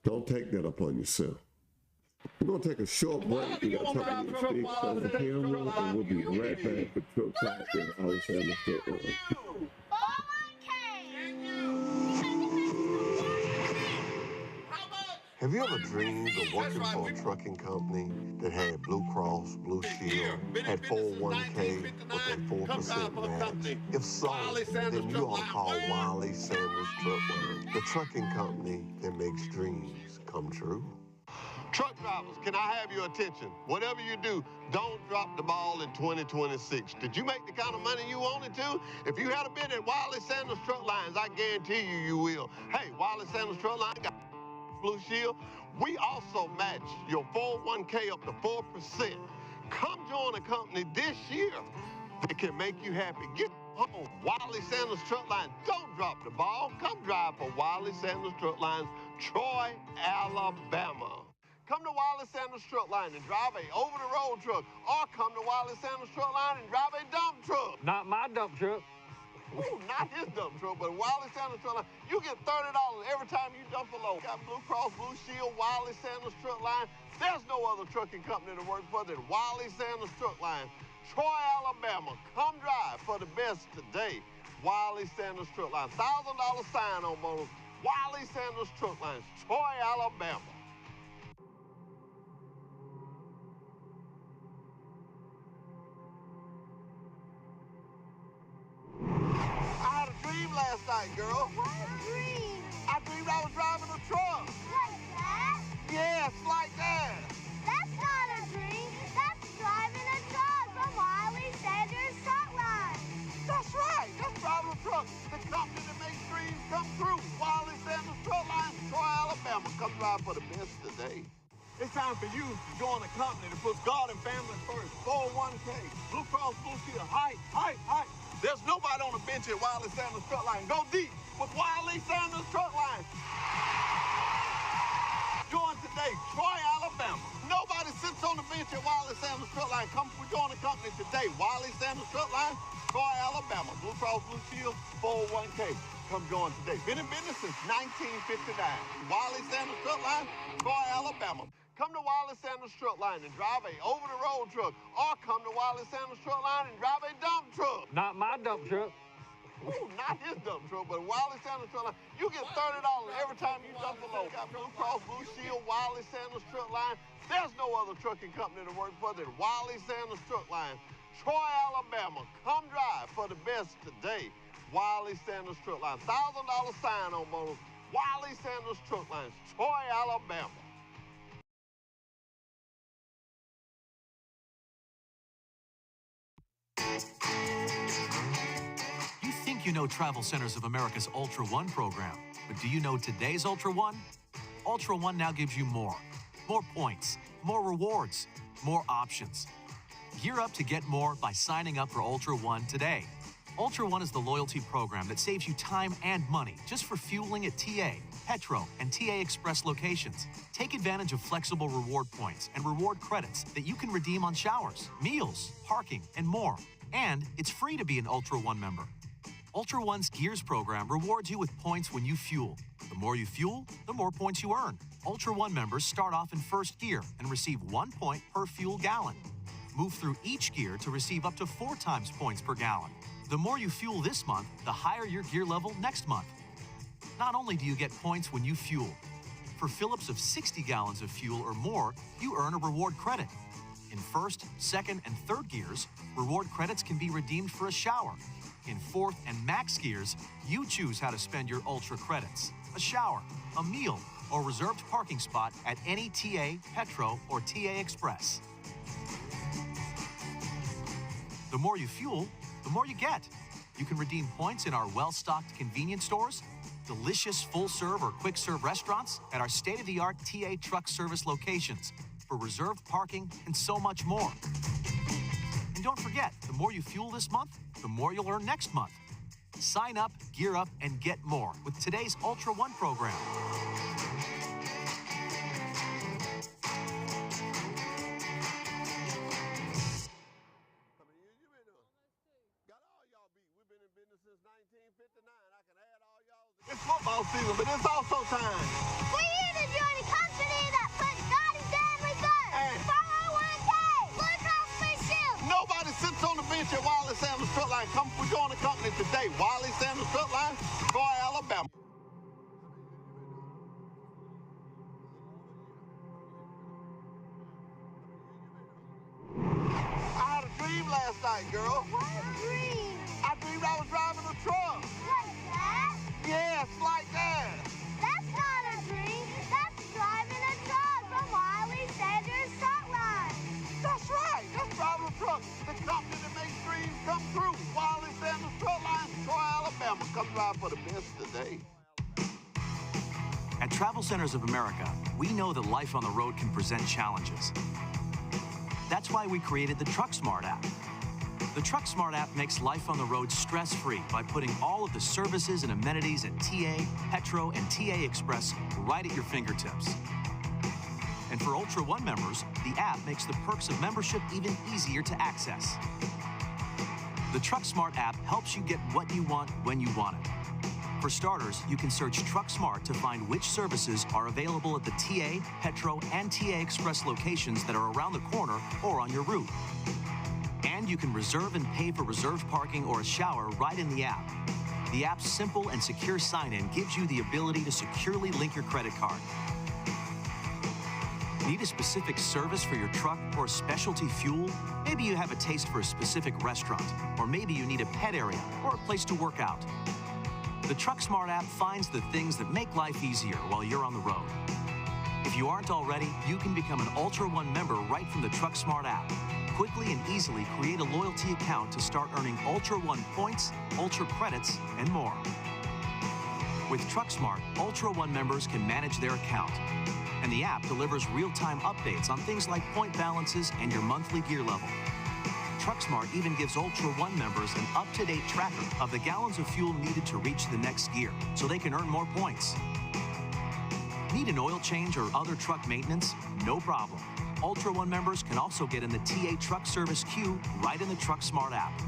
Don't take that upon yourself. We're going to take a short break. We got something to fix on the camera, and we'll be right back with Truck Talk and Alexander Truck. Have you ever dreamed of working for a trucking company that had Blue Cross, Blue Shield, had 401k with a 4% match? If so, then you ought to call Wiley Sanders Truck Line, the trucking company that makes dreams come true. Truck drivers, can I have your attention? Whatever you do, don't drop the ball in 2026. Did you make the kind of money you wanted to? If you had been at Wiley Sanders Truck Lines, I guarantee you will. Hey, Wiley Sanders Truck Line got Blue Shield. We also match your 401k up to 4%. Come join a company this year that can make you happy. Get home. Wiley Sanders Truck Line. Don't drop the ball. Come drive for Wiley Sanders Truck Lines, Troy, Alabama. Come to Wiley Sanders Truck Line and drive a over-the-road truck, or come to Wiley Sanders Truck Line and drive a dump truck. Not my dump truck. Ooh, not his dump truck, but Wiley Sanders Truck Line. You get $30 every time you dump a load. Got Blue Cross, Blue Shield, Wiley Sanders Truck Line. There's no other trucking company to work for than Wiley Sanders Truck Line, Troy, Alabama. Come drive for the best today. Wiley Sanders Truck Line. $1,000 sign-on bonus. Wiley Sanders Truck Lines, Troy, Alabama. I had a dream last night, girl. What a dream. I dreamed I was driving a truck. Like that? Yes, like that. That's not a dream. That's driving a truck from Wiley Sanders Truck Line. That's right. That's driving a truck. The company that makes dreams come true. Wiley Sanders Truck Line, Troy, Alabama. Come drive for the best today. It's time for you to join a company that puts God and family first. 401k, Blue Cross Blue Shield, height. There's nobody on the bench at Wiley Sanders Truck Line. Go deep with Wiley Sanders Truck Line. Join today, Troy, Alabama. Nobody sits on the bench at Wiley Sanders Truck Line. Come join the company today. Wiley Sanders Truck Line, Troy, Alabama. Blue Cross Blue Shield, 401k. Come join today. Been in business since 1959. Wiley Sanders Truck Line, Troy, Alabama. Come to Wiley Sanders Truck Line and drive a over-the-road truck, or come to Wiley Sanders Truck Line and drive a dump truck. Not my dump truck. Ooh, not his dump truck, but Wiley Sanders Truck Line. You get $30 every time you dump a load. Got Blue Cross Blue Shield, Wiley Sanders Truck Line. There's no other trucking company to work for than Wiley Sanders Truck Line, Troy, Alabama. Come drive for the best today. Wiley Sanders Truck Line. $1,000 sign-on bonus. Wiley Sanders Truck Line, Troy, Alabama. You think you know Travel Centers of America's Ultra One program, but do you know today's Ultra One? Ultra One now gives you more. More points, more rewards, more options. Gear up to get more by signing up for Ultra One today. Ultra One is the loyalty program that saves you time and money just for fueling at TA, Petro, and TA Express locations. Take advantage of flexible reward points and reward credits that you can redeem on showers, meals, parking, and more. And it's free to be an Ultra One member. Ultra One's Gears program rewards you with points when you fuel. The more you fuel, the more points you earn. Ultra One members start off in first gear and receive 1 point per fuel gallon. Move through each gear to receive up to 4 times points per gallon. The more you fuel this month, the higher your gear level next month. Not only do you get points when you fuel, for fill-ups of 60 gallons of fuel or more, you earn a reward credit. In first, second, and third gears, reward credits can be redeemed for a shower. In fourth and max gears, you choose how to spend your Ultra credits: a shower, a meal, or reserved parking spot at any TA, Petro, or TA Express. The more you fuel, the more you get. You can redeem points in our well-stocked convenience stores, delicious full-serve or quick-serve restaurants, at our state-of-the-art TA truck service locations, for reserved parking, and so much more. And don't forget, the more you fuel this month, the more you'll earn next month. Sign up, gear up, and get more with today's Ultra One program. It's football season, but it's also time. We're here to join a company that puts God and family first. 401k, Blue Cross Blue Shield. Nobody sits on the bench at Wiley Sanders Truck Line. Come join the company today. Wiley Sanders Truck Line, Troy, Alabama. I had a dream last night, girl. What a dream. I dreamed I was driving a truck. Like that? Yes, like that. That's not a dream. That's driving a truck from Wiley Sanders Truck Line. That's right. That's driving a truck. The company that makes dreams come true. Wiley Sanders Truck Line, Troy, Alabama. Come drive for the best today. At Travel Centers of America, we know that life on the road can present challenges. That's why we created the Truck Smart app. The Truck Smart app makes life on the road stress-free by putting all of the services and amenities at TA, Petro, and TA Express right at your fingertips. And for Ultra One members, the app makes the perks of membership even easier to access. The Truck Smart app helps you get what you want when you want it. For starters, you can search Truck Smart to find which services are available at the TA, Petro, and TA Express locations that are around the corner or on your route. And you can reserve and pay for reserved parking or a shower right in the app. The app's simple and secure sign-in gives you the ability to securely link your credit card. Need a specific service for your truck or specialty fuel? Maybe you have a taste for a specific restaurant, or maybe you need a pet area or a place to work out. The TruckSmart app finds the things that make life easier while you're on the road. If you aren't already, you can become an Ultra One member right from the TruckSmart app. Quickly and easily create a loyalty account to start earning Ultra One points, Ultra credits, and more. With TruckSmart, Ultra One members can manage their account, and the app delivers real-time updates on things like point balances and your monthly gear level. TruckSmart even gives Ultra One members an up-to-date tracker of the gallons of fuel needed to reach the next gear, so they can earn more points. Need an oil change or other truck maintenance? No problem. Ultra One members can also get in the TA truck service queue right in the TruckSmart app.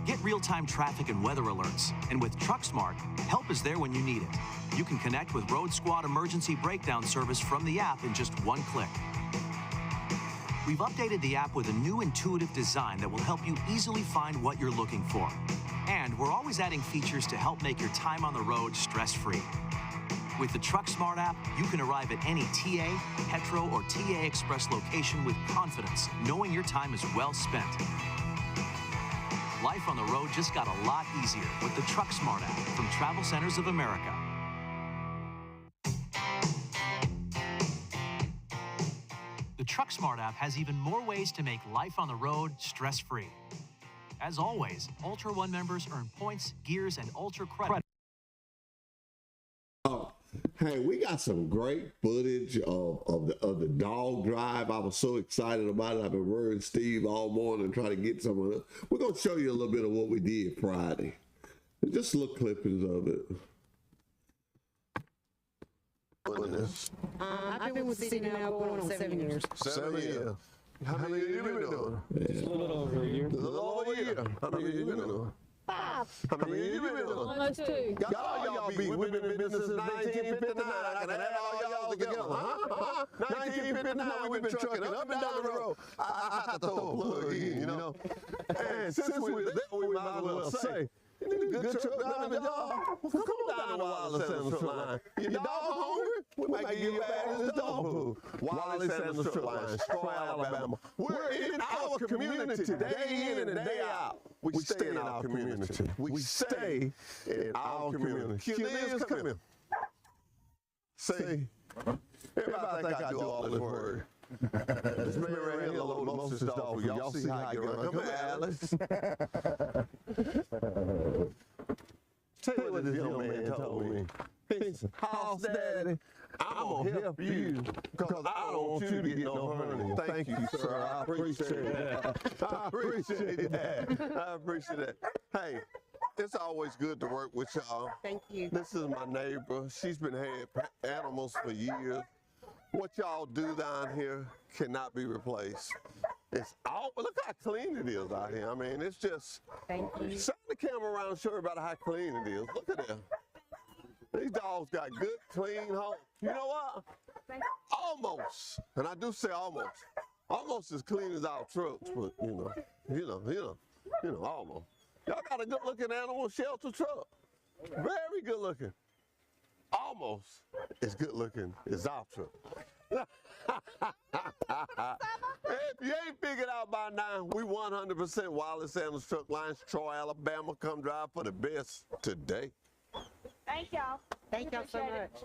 Get real-time traffic and weather alerts, and with TruckSmart, help is there when you need it. You can connect with Road Squad emergency breakdown service from the app in just one click. We've updated the app with a new intuitive design that will help you easily find what you're looking for. And we're always adding features to help make your time on the road stress-free. With the TruckSmart app, you can arrive at any TA, Petro, or TA Express location with confidence, knowing your time is well spent. Life on the road just got a lot easier with the TruckSmart app from Travel Centers of America. The TruckSmart app has even more ways to make life on the road stress-free. As always, Ultra One members earn points, gears, and Ultra credit. Hey, we got some great footage of the dog drive. I was so excited about it. I've been worrying Steve all morning trying to get some of it. We're going to show you a little bit of what we did Friday. Just little clippings of it. I've been with the city now going on 7 years. 7 years. How many years you been doing? Just a little over a year. A little over a year. How many years you been doing? 5. How many years you been doing? Almost 2. Y'all be. We've been in business since 1959. I can add all y'all together. 1959, we've been trucking up and down the road. I have to throw a plug in, you know. And since we're there, we might as well say, you need a good truck driving, y'all. Well, come down to Wiley Sanders Truck Line. Your dog hungry? We might give you back this dog food. Wiley Sanders Truck Line, Troy, Alabama. We're in our community day in and day out. We stay in our community. We stay in our community. Liz, come here. See, everybody think I do all this work. This man right here loaded most of this dog food. Y'all see how you run. Come here, Alice. Tell you what this young man told me. He said, House Daddy, I'm going to help you because I don't want you to get no honey. Thank you, sir. I appreciate that. I appreciate that. I appreciate that. Hey, it's always good to work with y'all. Thank you. This is my neighbor. She's been having animals for years. What y'all do down here cannot be replaced. It's all, look how clean it is out here. I mean, it's just, thank you. Set the camera around and show everybody how clean it is. Look at that. These dogs got good, clean homes. You know what? Almost, and I do say almost as clean as our trucks, but you know, almost. Y'all got a good looking animal shelter truck. Very good looking. Almost as good looking as our truck. If you ain't figured out by now, we 100% Wiley Sanders Truck Lines, Troy, Alabama. Come drive for the best today. Thank y'all. Thank y'all so much.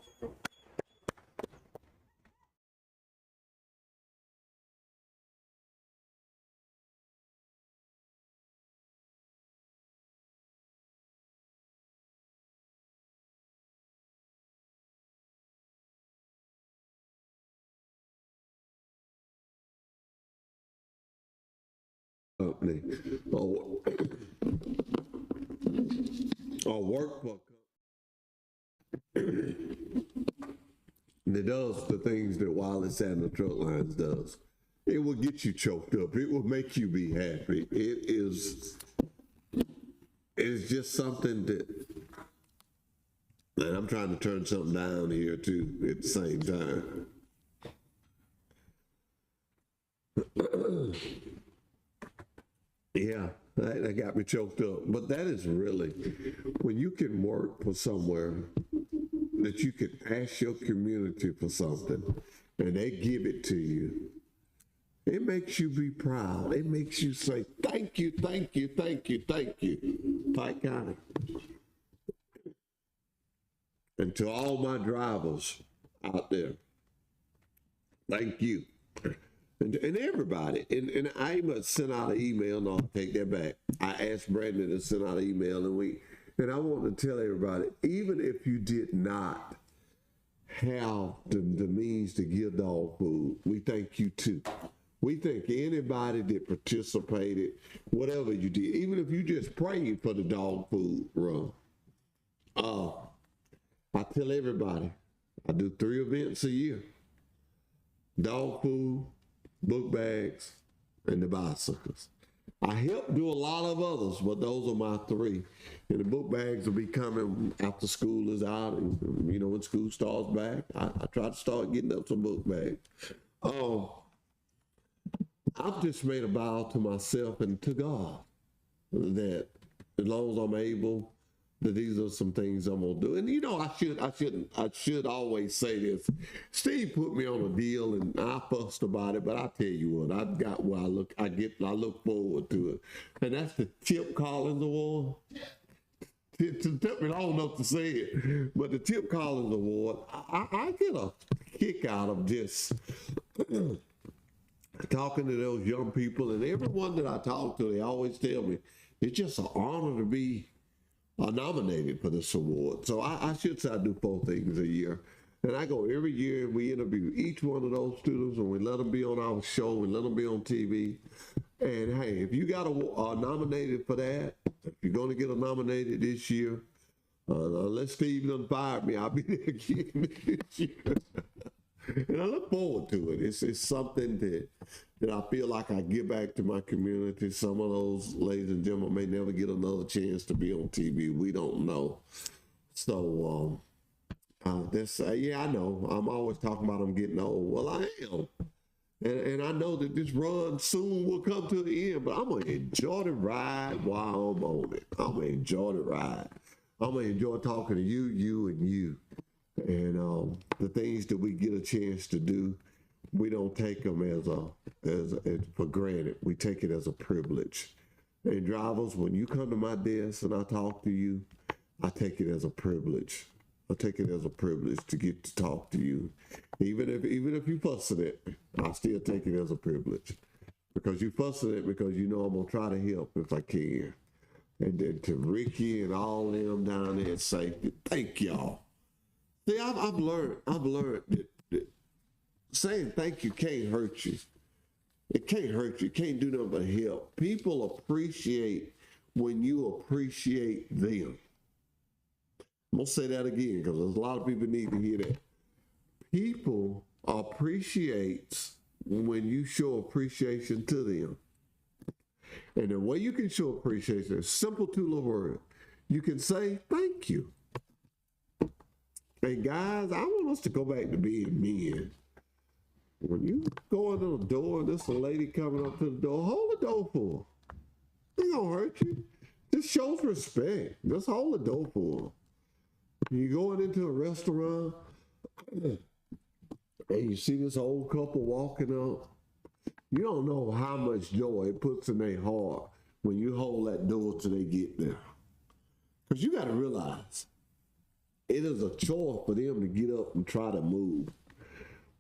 Company or work for a company that does the things that Wiley Sanders Truck Lines does. It will get you choked up. It will make you be happy. It's just something that, and I'm trying to turn something down here too at the same time. Yeah, that got me choked up. But that is really, when you can work for somewhere that you can ask your community for something and they give it to you, it makes you be proud. It makes you say, thank you, thank you, thank you, thank you. Pike County. And to all my drivers out there, thank you. And everybody. And I must send out an email. No, I'll take that back. I asked Brandon to send out an email, and I want to tell everybody, even if you did not have the means to give dog food, we thank you too. We thank anybody that participated, whatever you did, even if you just prayed for the dog food run. I tell everybody, I do 3 events a year: dog food, book bags, and the bicycles. I help do a lot of others, but those are my 3. And the book bags will be coming after school is out, and when school starts back, I try to start getting up some book bags. I've just made a vow to myself and to God that as long as I'm able, that these are some things I'm gonna do. And I should always say this. Steve put me on a deal and I fussed about it, but I tell you what, I've got where I look forward to it. And that's the Chip Collins Award. It took me long enough to say it, but the Chip Collins Award, I get a kick out of just talking to those young people, and everyone that I talk to, they always tell me it's just an honor to be nominated for this award. So I should say I do 4 things a year. And I go every year and we interview each one of those students, and we let them be on our show, we let them be on TV. And hey, if you got nominated for that, if you're going to get nominated this year, unless Steve done fired me, I'll be there again this year. And I look forward to it. It's something that I feel like I give back to my community. Some of those ladies and gentlemen may never get another chance to be on TV. We don't know. So, yeah, I know. I'm always talking about I'm getting old. Well, I am. And I know that this run soon will come to the end, but I'm going to enjoy the ride while I'm on it. I'm going to enjoy the ride. I'm going to enjoy talking to you, and you. And the things that we get a chance to do, we don't take them as for granted. We take it as a privilege. And drivers, when you come to my desk and I talk to you, I take it as a privilege. I take it as a privilege to get to talk to you. Even if you fussing at me, I still take it as a privilege. Because you fussing at me because you know I'm going to try to help if I can. And then to Ricky and all them down there at safety, thank y'all. See, I've learned that saying thank you can't hurt you. It can't hurt you. It can't do nothing but help. People appreciate when you appreciate them. I'm going to say that again because there's a lot of people need to hear that. People appreciate when you show appreciation to them. And the way you can show appreciation is simple 2 little words. You can say thank you. And guys, I want us to go back to being men. When you go into the door and there's a lady coming up to the door, hold the door for her. It ain't gonna hurt you. Just show respect. Just hold the door for her. You going into a restaurant and you see this old couple walking up, you don't know how much joy it puts in their heart when you hold that door till they get there. Because you got to realize, it is a chore for them to get up and try to move.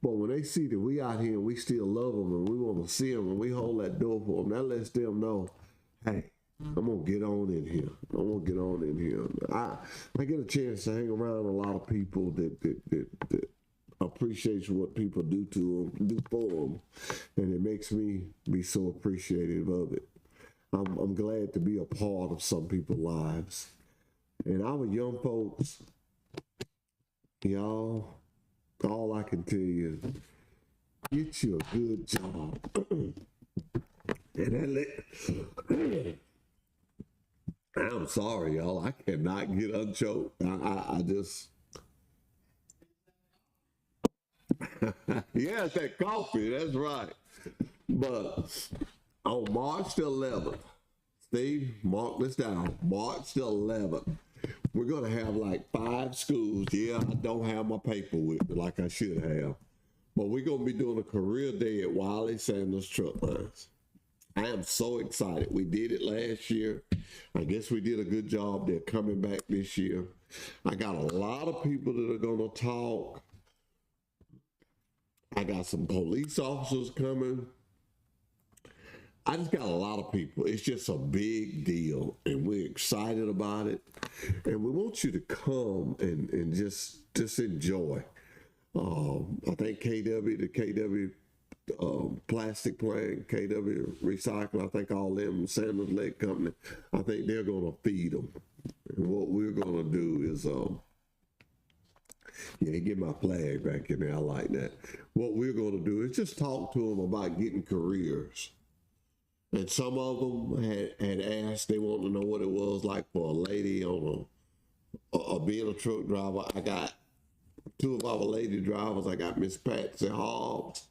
But when they see that we out here and we still love them and we want to see them and we hold that door for them, that lets them know, hey, I'm going to get on in here. I'm going to get on in here. I get a chance to hang around a lot of people that appreciates what people do to them, do for them. And it makes me be so appreciative of it. I'm glad to be a part of some people's lives. And our young folks, y'all, all I can tell you is get you a good job. And I'm sorry, y'all. I cannot get unchoked. I just... yeah, it's that coffee. That's right. But on March the 11th, Steve, mark this down. March the 11th. We're going to have like 5 schools. Yeah, I don't have my paper with me like I should have. But we're going to be doing a career day at Wiley Sanders Truck Lines. I am so excited. We did it last year. I guess we did a good job. They're coming back this year. I got a lot of people that are going to talk. I got some police officers coming. I just got a lot of people. It's just a big deal, and we're excited about it. And we want you to come and just enjoy. I think the KW plastic plant, KW Recycle, I think all them, Sanders Leg Company, I think they're going to feed them. And what we're going to do is, get my flag back in there. I like that. What we're going to do is just talk to them about getting careers. And some of them had asked, they want to know what it was like for a lady on being a truck driver. I got 2 of our lady drivers. I got Miss Patsy Hobbs,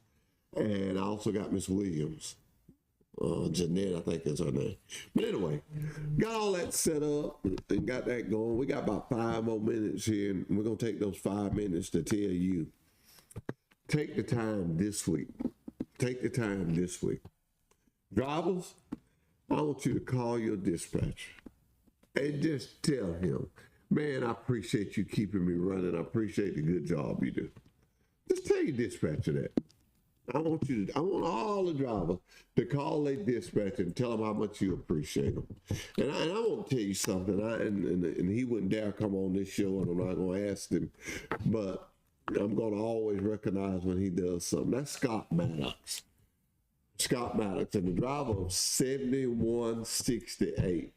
and I also got Miss Williams. Jeanette, I think is her name. But anyway, got all that set up and got that going. We got about 5 more minutes here, and we're going to take those 5 minutes to tell you, take the time this week. Take the time this week. Drivers, I want you to call your dispatcher and just tell him, man, I appreciate you keeping me running. I appreciate the good job you do. Just tell your dispatcher that. I want all the drivers to call their dispatcher and tell them how much you appreciate them. And I want to tell you something, and he wouldn't dare come on this show, and I'm not going to ask him, but I'm going to always recognize when he does something. That's Scott Maddox. Scott Maddox, and the driver of 7168.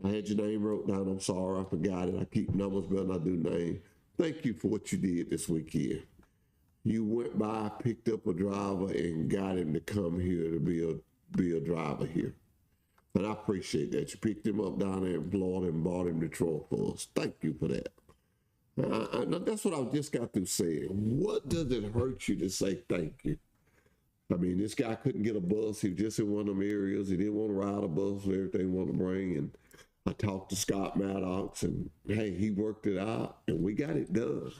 I had your name wrote down. I'm sorry, I forgot it. I keep numbers better than I do name. Thank you for what you did this weekend. You went by, picked up a driver, and got him to come here to be a driver here. And I appreciate that. You picked him up down there in Florida and bought him the truck for us. Thank you for that. That's what I just got through saying. What does it hurt you to say thank you? I mean, this guy couldn't get a bus. He was just in one of them areas. He didn't want to ride a bus for everything he wanted to bring. And I talked to Scott Maddox, and hey, he worked it out, and we got it done.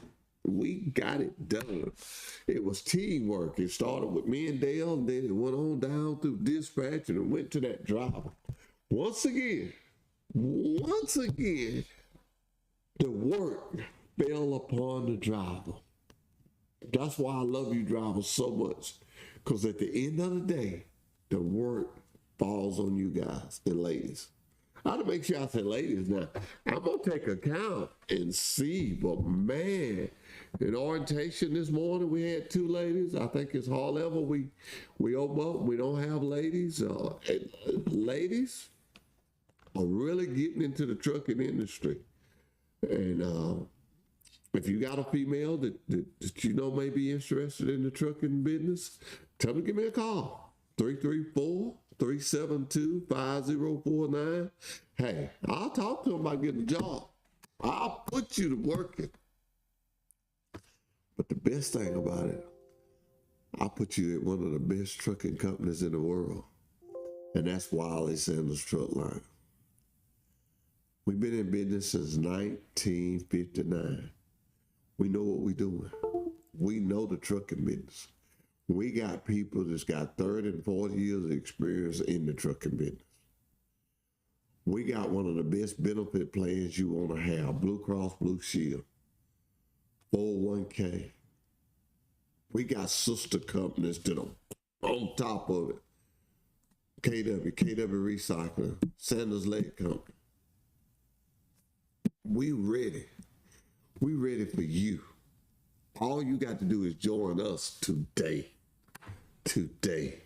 We got it done. It was teamwork. It started with me and Dale, and then it went on down through dispatch, and it went to that driver. Once again, the work fell upon the driver. That's why I love you drivers so much. Because at the end of the day, the work falls on you guys and ladies. I ought to make sure I say ladies now. I'm going to take account and see, but man, in orientation this morning, we had 2 ladies. I think it's hall level. We open up, we don't have ladies. Ladies are really getting into the trucking industry. And if you got a female that you know may be interested in the trucking business, tell them to give me a call. 334-372-5049. Hey, I'll talk to them about getting a job. I'll put you to working. But the best thing about it, I'll put you at one of the best trucking companies in the world. And that's Wiley Sanders Truck Line. We've been in business since 1959. We know what we're doing. We know the trucking business. We got people that's got 30 and 40 years of experience in the trucking business. We got one of the best benefit plans you want to have, Blue Cross Blue Shield, 401k. We got sister companies that are on top of it. KW Recycling, Sanders Leg Company. We ready. We ready for you. All you got to do is join us today. Today.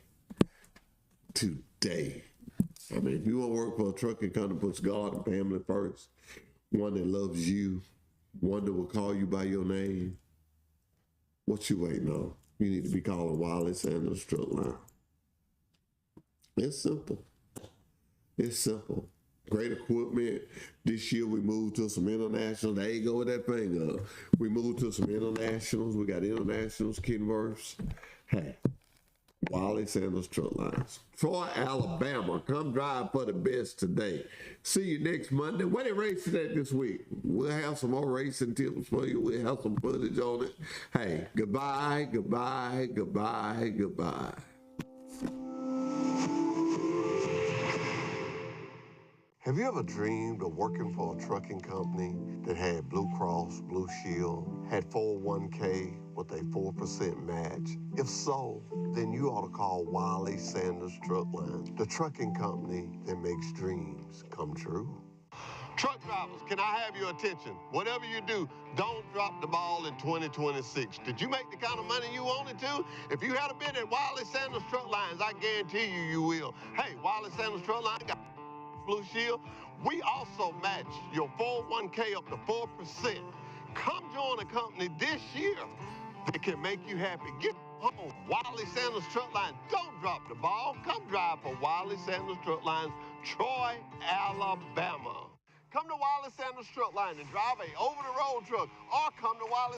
I mean, if you want to work for a trucking company that puts God and family first, one that loves you, one that will call you by your name, what you waiting on? You need to be calling Wiley Sanders Truck Line. It's simple. It's simple. Great equipment. This year we moved to some internationals. There you go with that thing up. We moved to some internationals. We got internationals, Kenworths. Hey, Wiley Sanders Truck Lines. Troy, Alabama. Come drive for the best today. See you next Monday. Where they racing at this week? We'll have some more racing tips for you. We'll have some footage on it. Hey, goodbye, goodbye, goodbye, goodbye. Have you ever dreamed of working for a trucking company that had Blue Cross, Blue Shield, had 401k with a 4% match? If so, then you ought to call Wiley Sanders Truck Line, the trucking company that makes dreams come true. Truck drivers, can I have your attention? Whatever you do, don't drop the ball in 2026. Did you make the kind of money you wanted to? If you had a bid at Wiley Sanders Truck Lines, I guarantee you will. Hey, Wiley Sanders Truck Line got Blue Shield. We also match your 401k up to 4%. Come join a company this year that can make you happy. Get home. Wiley Sanders Truck Line. Don't drop the ball. Come drive for Wiley Sanders Truck Lines, Troy, Alabama. Come to Wiley Sanders Truck Line and drive a over-the-road truck, or come to Wiley